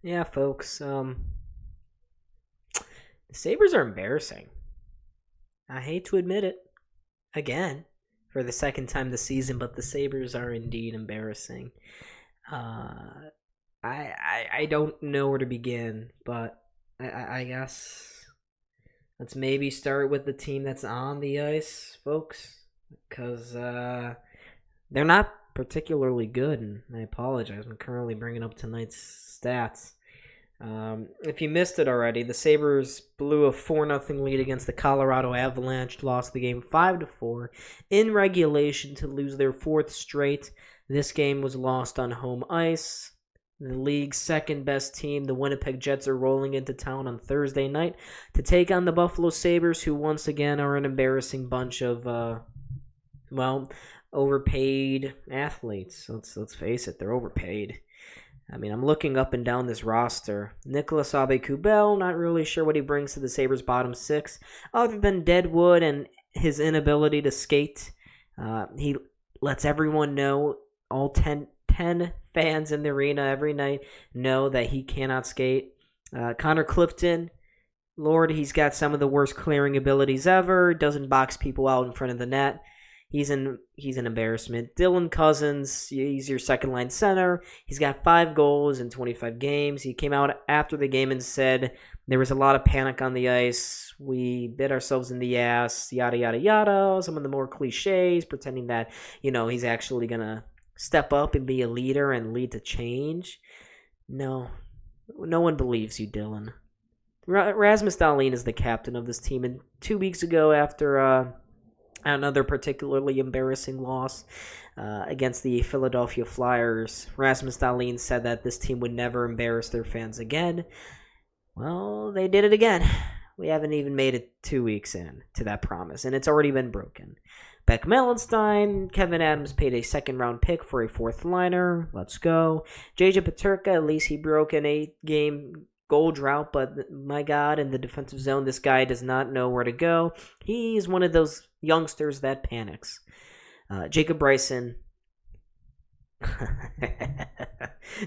Yeah, folks. The Sabres are embarrassing. I hate to admit it again for the second time this season, but the Sabres are indeed embarrassing. Uh, I don't know where to begin, but I guess let's maybe start with the team that's on the ice, folks, because they're not particularly good, and I apologize. I'm currently bringing up tonight's stats. If you missed it already, the Sabres blew a 4-0 lead against the Colorado Avalanche, lost the game 5-4 in regulation to lose their fourth straight. This game was lost on home ice. The league's second best team, the Winnipeg Jets, are rolling into town on Thursday night to take on the Buffalo Sabres, who once again are an embarrassing bunch of, overpaid athletes. Let's face it, they're overpaid. I mean, I'm looking up and down this roster. Nicolas Aube-Kubel, not really sure what he brings to the Sabres' bottom six, other than Deadwood and his inability to skate. He lets everyone know, all 10 fans in the arena every night know that he cannot skate. Connor Clifton, Lord, he's got some of the worst clearing abilities ever, doesn't box people out in front of the net. He's an embarrassment. Dylan Cousins, he's your second line center. He's got 5 goals in 25 games. He came out after the game and said there was a lot of panic on the ice. We bit ourselves in the ass, yada, yada, yada. Some of the more cliches, pretending that, he's actually going to step up and be a leader and lead to change. No one believes you, Dylan. Rasmus Dahlin is the captain of this team. And 2 weeks ago, after another particularly embarrassing loss against the Philadelphia Flyers, Rasmus Dahlin said that this team would never embarrass their fans again. Well, they did it again. We haven't even made it 2 weeks in to that promise, and it's already been broken. Beck Mellenstein, Kevin Adams paid a second-round pick for a fourth liner. Let's go. JJ Peterka, at least he broke an 8-game goal drought, but my God, in the defensive zone, this guy does not know where to go. He's one of those youngsters that panics. Jacob Bryson.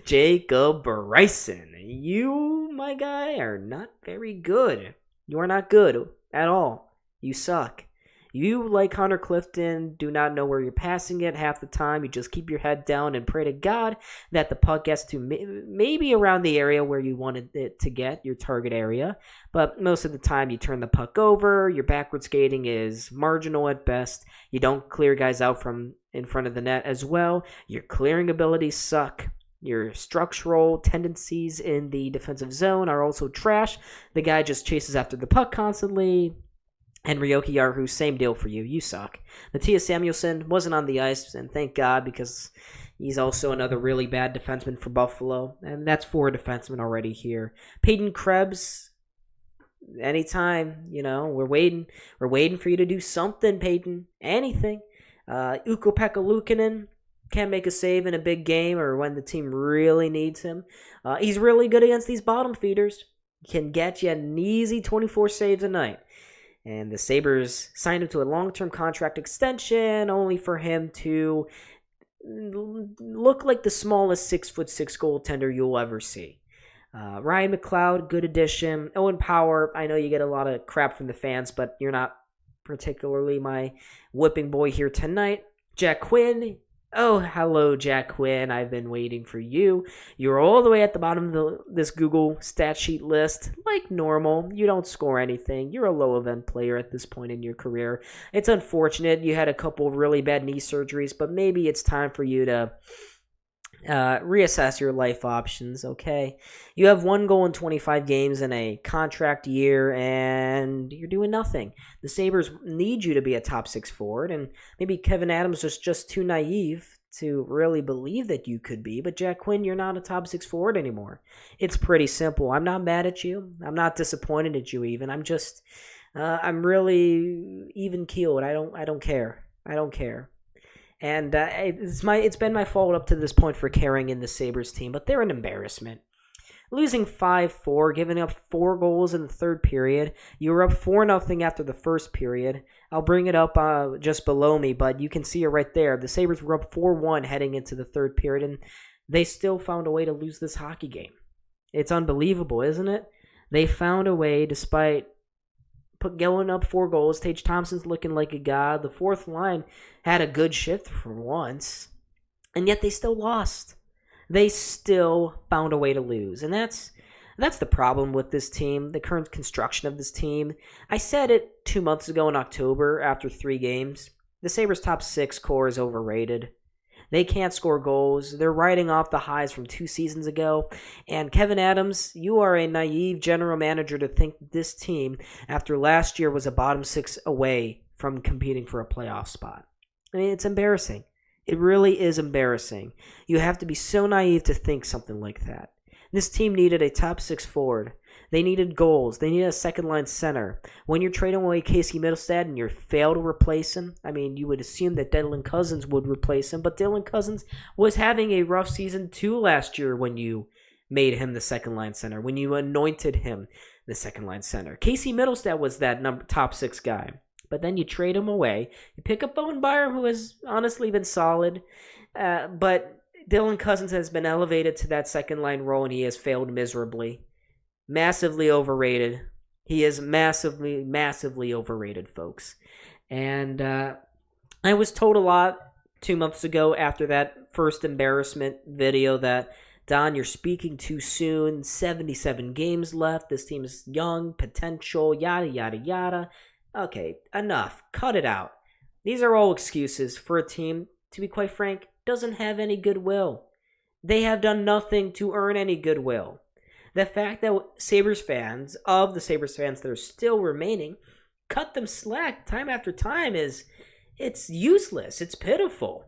Jacob Bryson. You, my guy, are not very good. You are not good at all. You suck. You, like Connor Clifton, do not know where you're passing it half the time. You just keep your head down and pray to God that the puck gets to maybe around the area where you wanted it to get, your target area. But most of the time, you turn the puck over. Your backward skating is marginal at best. You don't clear guys out from in front of the net as well. Your clearing abilities suck. Your structural tendencies in the defensive zone are also trash. The guy just chases after the puck constantly. And Ryoki Yarhu, same deal for you. You suck. Matthias Samuelsson wasn't on the ice, and thank God, because he's also another really bad defenseman for Buffalo. And that's 4 defensemen already here. Peyton Krebs, anytime, we're waiting. We're waiting for you to do something, Peyton. Anything. Ukko-Pekka Luukkonen can't make a save in a big game or when the team really needs him. He's really good against these bottom feeders. Can get you an easy 24 saves a night. And the Sabres signed him to a long-term contract extension, only for him to look like the smallest 6'6" goaltender you'll ever see. Ryan McLeod, good addition. Owen Power, I know you get a lot of crap from the fans, but you're not particularly my whipping boy here tonight. Jack Quinn. Oh, hello, Jack Quinn. I've been waiting for you. You're all the way at the bottom of this Google stat sheet list. Like normal, you don't score anything. You're a low-event player at this point in your career. It's unfortunate. You had a couple of really bad knee surgeries, but maybe it's time for you to reassess your life options, okay? You have 1 goal in 25 games in a contract year, and you're doing nothing. The Sabres need you to be a top 6 forward, and maybe Kevin Adams was just too naive to really believe that you could be, but Jack Quinn, you're not a top 6 forward anymore. It's pretty simple. I'm not mad at you. I'm not disappointed at you even. I'm just, I'm really even-keeled. I don't care. I don't care. And it's been my fault up to this point for caring in the Sabres team, but they're an embarrassment. Losing 5-4, giving up 4 goals in the third period. You were up 4-0 after the first period. I'll bring it up just below me, but you can see it right there. The Sabres were up 4-1 heading into the third period, and they still found a way to lose this hockey game. It's unbelievable, isn't it? They found a way, despite going up 4 goals. Tage Thompson's looking like a god. The fourth line had a good shift for once, and yet they still lost. They still found a way to lose, and that's the problem with this team, the current construction of this team. I said it 2 months ago in October after 3 games. The Sabres' top 6 core is overrated. They can't score goals. They're riding off the highs from 2 seasons ago. And Kevin Adams, you are a naive general manager to think this team, after last year, was a bottom 6 away from competing for a playoff spot. I mean, it's embarrassing. It really is embarrassing. You have to be so naive to think something like that. This team needed a top 6 forward. They needed goals. They needed a second-line center. When you're trading away Casey Middlestad and you fail to replace him, I mean, you would assume that Dylan Cousins would replace him, but Dylan Cousins was having a rough season too last year when you made him the second-line center, when you anointed him the second-line center. Casey Middlestad was that top 6 guy, but then you trade him away. You pick up Bowen Byram, who has honestly been solid, but Dylan Cousins has been elevated to that second-line role, and he has failed miserably. Massively overrated. He is massively, massively overrated, folks. And I was told a lot 2 months ago after that first embarrassment video that, Don, you're speaking too soon. 77 games left. This team is young, potential, yada, yada, yada. Okay, enough. Cut it out. These are all excuses for a team, to be quite frank, doesn't have any goodwill. They have done nothing to earn any goodwill. The fact that the Sabres fans that are still remaining, cut them slack time after time it's useless. It's pitiful.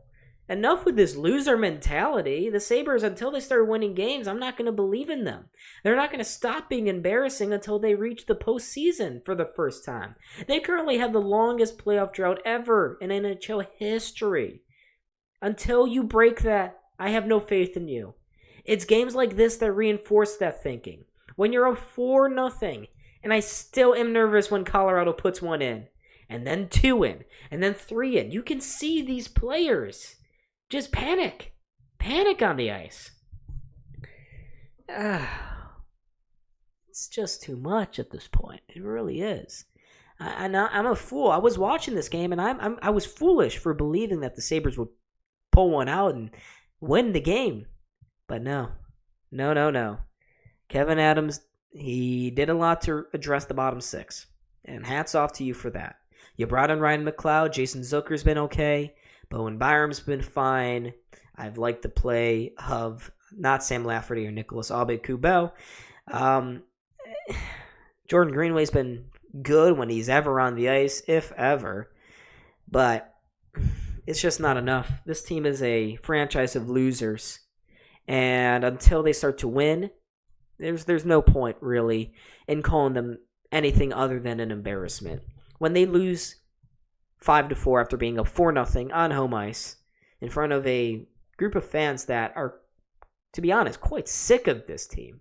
Enough with this loser mentality. The Sabres, until they start winning games, I'm not going to believe in them. They're not going to stop being embarrassing until they reach the postseason for the first time. They currently have the longest playoff drought ever in NHL history. Until you break that, I have no faith in you. It's games like this that reinforce that thinking. When you're up 4-0, and I still am nervous when Colorado puts 1 in, and then 2 in, and then 3 in. You can see these players just panic. Panic on the ice. It's just too much at this point. It really is. I'm a fool. I was watching this game, and I was foolish for believing that the Sabres would pull one out and win the game. But no. Kevin Adams, he did a lot to address the bottom 6. And hats off to you for that. You brought in Ryan McLeod. Jason Zucker's been okay. Bowen Byram's been fine. I've liked the play of not Sam Lafferty or Nicholas Aube-Kubel. Jordan Greenway's been good when he's ever on the ice, if ever. But it's just not enough. This team is a franchise of losers. And until they start to win, there's no point, really, in calling them anything other than an embarrassment. When they lose 5-4 after being up 4-0 on home ice in front of a group of fans that are, to be honest, quite sick of this team,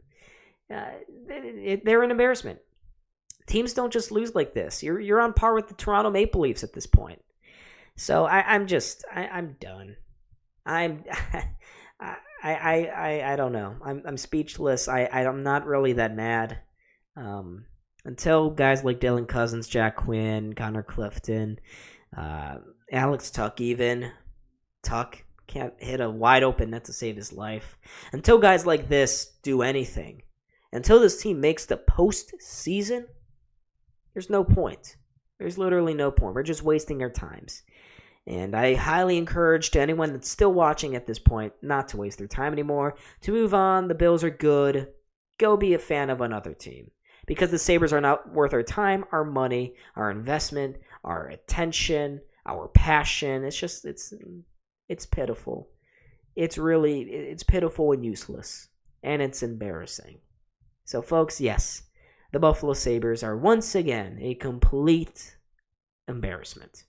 they're an embarrassment. Teams don't just lose like this. You're on par with the Toronto Maple Leafs at this point. So I'm done. I don't know. I'm speechless. I'm not really that mad. Until guys like Dylan Cousins, Jack Quinn, Connor Clifton, Alex Tuck even. Tuck can't hit a wide open net to save his life. Until guys like this do anything. Until this team makes the postseason, there's no point. There's literally no point. We're just wasting our times. And I highly encourage to anyone that's still watching at this point not to waste their time anymore, to move on. The Bills are good. Go be a fan of another team. Because the Sabres are not worth our time, our money, our investment, our attention, our passion. It's pitiful. It's pitiful and useless. And it's embarrassing. So folks, yes, the Buffalo Sabres are once again a complete embarrassment.